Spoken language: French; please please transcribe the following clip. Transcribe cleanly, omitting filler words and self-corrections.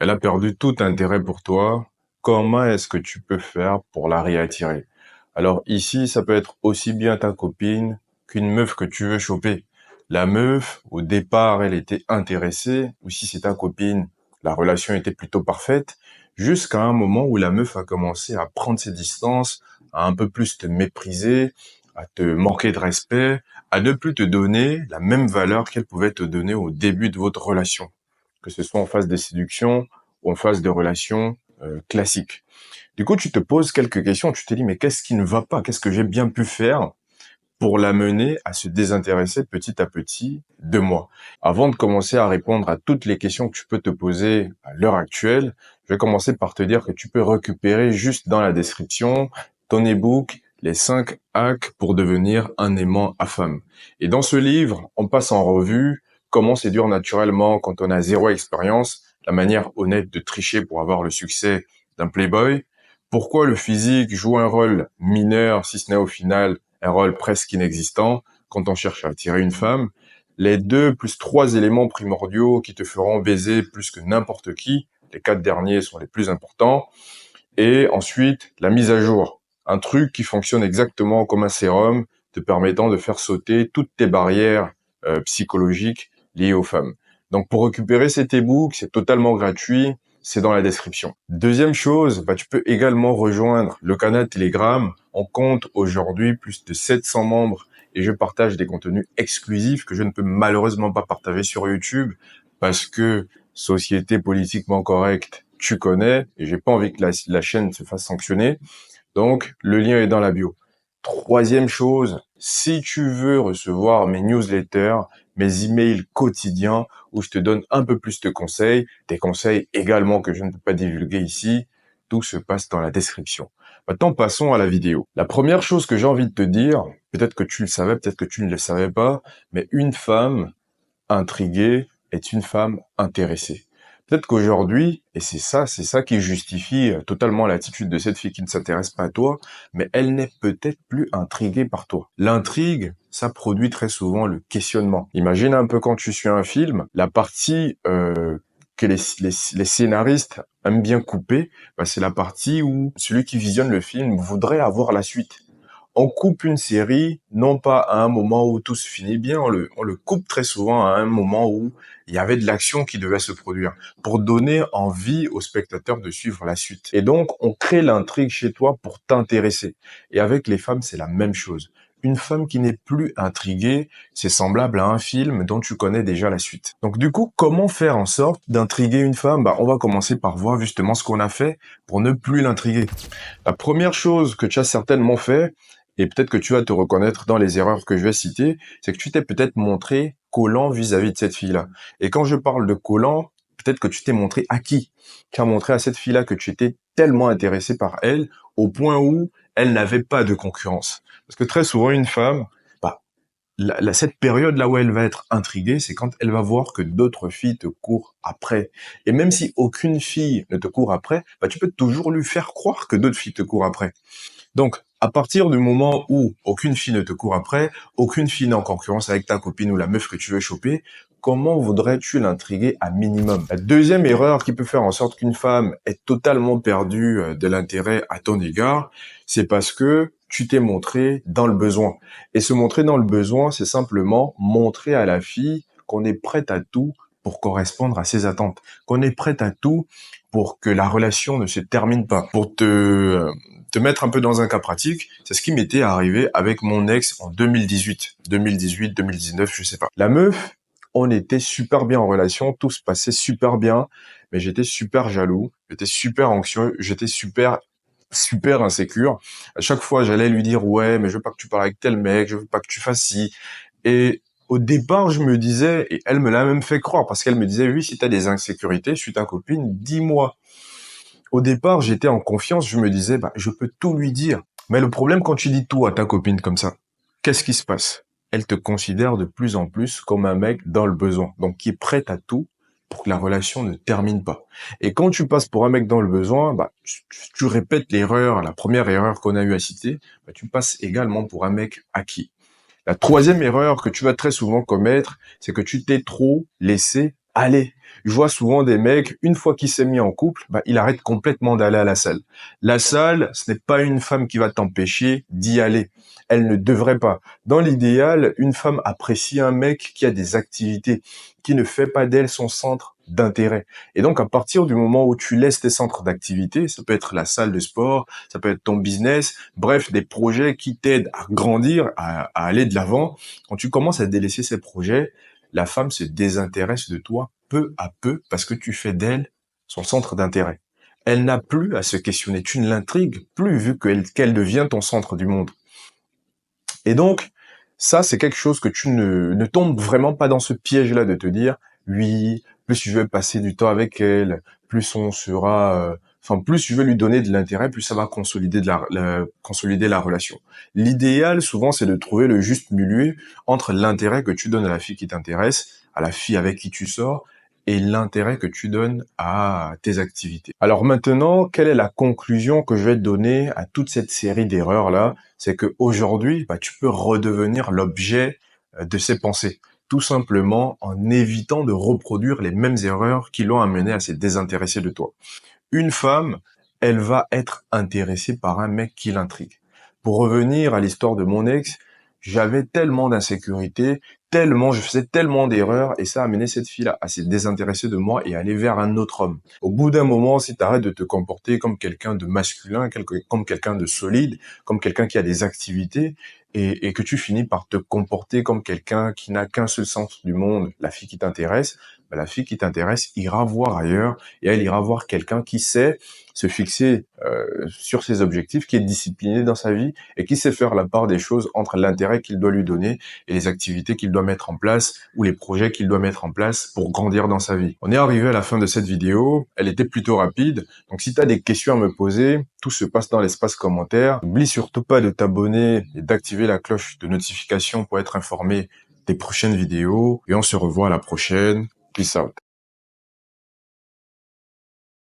Elle a perdu tout intérêt pour toi. Comment est-ce que tu peux faire pour la réattirer? Alors ici, ça peut être aussi bien ta copine qu'une meuf que tu veux choper. La meuf, au départ, elle était intéressée, ou si c'est ta copine, la relation était plutôt parfaite, jusqu'à un moment où la meuf a commencé à prendre ses distances, à un peu plus te mépriser, à te manquer de respect, à ne plus te donner la même valeur qu'elle pouvait te donner au début de votre relation, que ce soit en phase de séduction ou en phase de relation classique. Du coup, tu te poses quelques questions, tu te dis, mais qu'est-ce qui ne va pas? Qu'est-ce que j'ai bien pu faire pour l'amener à se désintéresser petit à petit de moi? Avant de commencer à répondre à toutes les questions que tu peux te poser à l'heure actuelle, je vais commencer par te dire que tu peux récupérer juste dans la description ton ebook les 5 hacks pour devenir un aimant à femme. Et dans ce livre, on passe en revue comment séduire naturellement quand on a zéro expérience, la manière honnête de tricher pour avoir le succès d'un playboy, pourquoi le physique joue un rôle mineur, si ce n'est au final un rôle presque inexistant quand on cherche à attirer une femme, les 2 plus 3 éléments primordiaux qui te feront baiser plus que n'importe qui, les 4 derniers sont les plus importants, et ensuite la mise à jour, un truc qui fonctionne exactement comme un sérum, te permettant de faire sauter toutes tes barrières psychologiques liées aux femmes. Donc pour récupérer cet ebook, c'est totalement gratuit, c'est dans la description. Deuxième chose, tu peux également rejoindre le canal Telegram. On compte aujourd'hui plus de 700 membres et je partage des contenus exclusifs que je ne peux malheureusement pas partager sur YouTube parce que société politiquement correcte, tu connais, et j'ai pas envie que la chaîne se fasse sanctionner. Donc, le lien est dans la bio. Troisième chose, si tu veux recevoir mes newsletters, mes emails quotidiens où je te donne un peu plus de conseils, des conseils également que je ne peux pas divulguer ici, tout se passe dans la description. Maintenant, passons à la vidéo. La première chose que j'ai envie de te dire, peut-être que tu le savais, peut-être que tu ne le savais pas, mais une femme intriguée est une femme intéressée. Peut-être qu'aujourd'hui, et c'est ça qui justifie totalement l'attitude de cette fille qui ne s'intéresse pas à toi, mais elle n'est peut-être plus intriguée par toi. L'intrigue, ça produit très souvent le questionnement. Imagine un peu quand tu suis un film, la partie que les scénaristes aiment bien couper, c'est la partie où celui qui visionne le film voudrait avoir la suite. On coupe une série, non pas à un moment où tout se finit bien, on le coupe très souvent à un moment où il y avait de l'action qui devait se produire, pour donner envie aux spectateurs de suivre la suite. Et donc, on crée l'intrigue chez toi pour t'intéresser. Et avec les femmes, c'est la même chose. Une femme qui n'est plus intriguée, c'est semblable à un film dont tu connais déjà la suite. Donc du coup, comment faire en sorte d'intriguer une femme? On va commencer par voir justement ce qu'on a fait pour ne plus l'intriguer. La première chose que tu as certainement fait, et peut-être que tu vas te reconnaître dans les erreurs que je vais citer, c'est que tu t'es peut-être montré collant vis-à-vis de cette fille-là. Et quand je parle de collant, peut-être que tu t'es montré acquis. Tu as montré à cette fille-là que tu étais tellement intéressé par elle, au point où elle n'avait pas de concurrence. Parce que très souvent, une femme, cette période-là où elle va être intriguée, c'est quand elle va voir que d'autres filles te courent après. Et même si aucune fille ne te court après, tu peux toujours lui faire croire que d'autres filles te courent après. Donc, à partir du moment où aucune fille ne te court après, aucune fille n'est en concurrence avec ta copine ou la meuf que tu veux choper, comment voudrais-tu l'intriguer à minimum? La deuxième erreur qui peut faire en sorte qu'une femme est totalement perdue de l'intérêt à ton égard, c'est parce que tu t'es montré dans le besoin. Et se montrer dans le besoin, c'est simplement montrer à la fille qu'on est prête à tout pour correspondre à ses attentes, qu'on est prête à tout pour que la relation ne se termine pas. Pour te mettre un peu dans un cas pratique, c'est ce qui m'était arrivé avec mon ex en 2018, 2019, je sais pas. La meuf, on était super bien en relation, tout se passait super bien, mais j'étais super jaloux, j'étais super anxieux, j'étais super insécure. À chaque fois, j'allais lui dire, ouais, mais je veux pas que tu parles avec tel mec, je veux pas que tu fasses ci. Et au départ, je me disais, et elle me l'a même fait croire, parce qu'elle me disait, oui, si t'as des insécurités, je suis ta copine, dis-moi. Au départ, j'étais en confiance, je me disais, je peux tout lui dire. Mais le problème, quand tu dis tout à ta copine comme ça, qu'est-ce qui se passe? Elle te considère de plus en plus comme un mec dans le besoin, donc qui est prêt à tout pour que la relation ne termine pas. Et quand tu passes pour un mec dans le besoin, tu répètes l'erreur, la première erreur qu'on a eu à citer, tu passes également pour un mec acquis. La troisième erreur que tu vas très souvent commettre, c'est que tu t'es trop laissé Allez, je vois souvent des mecs, une fois qu'il s'est mis en couple, bah, il arrête complètement d'aller à la salle. La salle, ce n'est pas une femme qui va t'empêcher d'y aller. Elle ne devrait pas. Dans l'idéal, une femme apprécie un mec qui a des activités, qui ne fait pas d'elle son centre d'intérêt. Et donc, à partir du moment où tu laisses tes centres d'activité, ça peut être la salle de sport, ça peut être ton business, bref, des projets qui t'aident à grandir, à aller de l'avant. Quand tu commences à délaisser ces projets, la femme se désintéresse de toi peu à peu parce que tu fais d'elle son centre d'intérêt. Elle n'a plus à se questionner, tu ne l'intrigues plus vu qu'elle devient ton centre du monde. Et donc, ça, c'est quelque chose que tu ne tombes vraiment pas dans ce piège-là de te dire, oui, plus je vais passer du temps avec elle, plus on sera, plus je vais lui donner de l'intérêt, plus ça va consolider consolider la relation. L'idéal, souvent, c'est de trouver le juste milieu entre l'intérêt que tu donnes à la fille qui t'intéresse, à la fille avec qui tu sors, et l'intérêt que tu donnes à tes activités. Alors maintenant, quelle est la conclusion que je vais te donner à toute cette série d'erreurs-là? C'est que aujourd'hui, bah, tu peux redevenir l'objet de ces pensées, tout simplement en évitant de reproduire les mêmes erreurs qui l'ont amené à se désintéresser de toi. Une femme, elle va être intéressée par un mec qui l'intrigue. Pour revenir à l'histoire de mon ex, j'avais tellement d'insécurité, je faisais tellement d'erreurs, et ça a amené cette fille-là à se désintéresser de moi et à aller vers un autre homme. Au bout d'un moment, si tu arrêtes de te comporter comme quelqu'un de masculin, comme quelqu'un de solide, comme quelqu'un qui a des activités, et que tu finis par te comporter comme quelqu'un qui n'a qu'un seul sens du monde, la fille qui t'intéresse, bah, la fille qui t'intéresse ira voir ailleurs et elle ira voir quelqu'un qui sait se fixer sur ses objectifs, qui est discipliné dans sa vie et qui sait faire la part des choses entre l'intérêt qu'il doit lui donner et les activités qu'il doit mettre en place ou les projets qu'il doit mettre en place pour grandir dans sa vie. On est arrivé à la fin de cette vidéo, elle était plutôt rapide, donc si tu as des questions à me poser, tout se passe dans l'espace commentaire. N'oublie surtout pas de t'abonner et d'activer la cloche de notification pour être informé des prochaines vidéos et on se revoit à la prochaine. Peace out.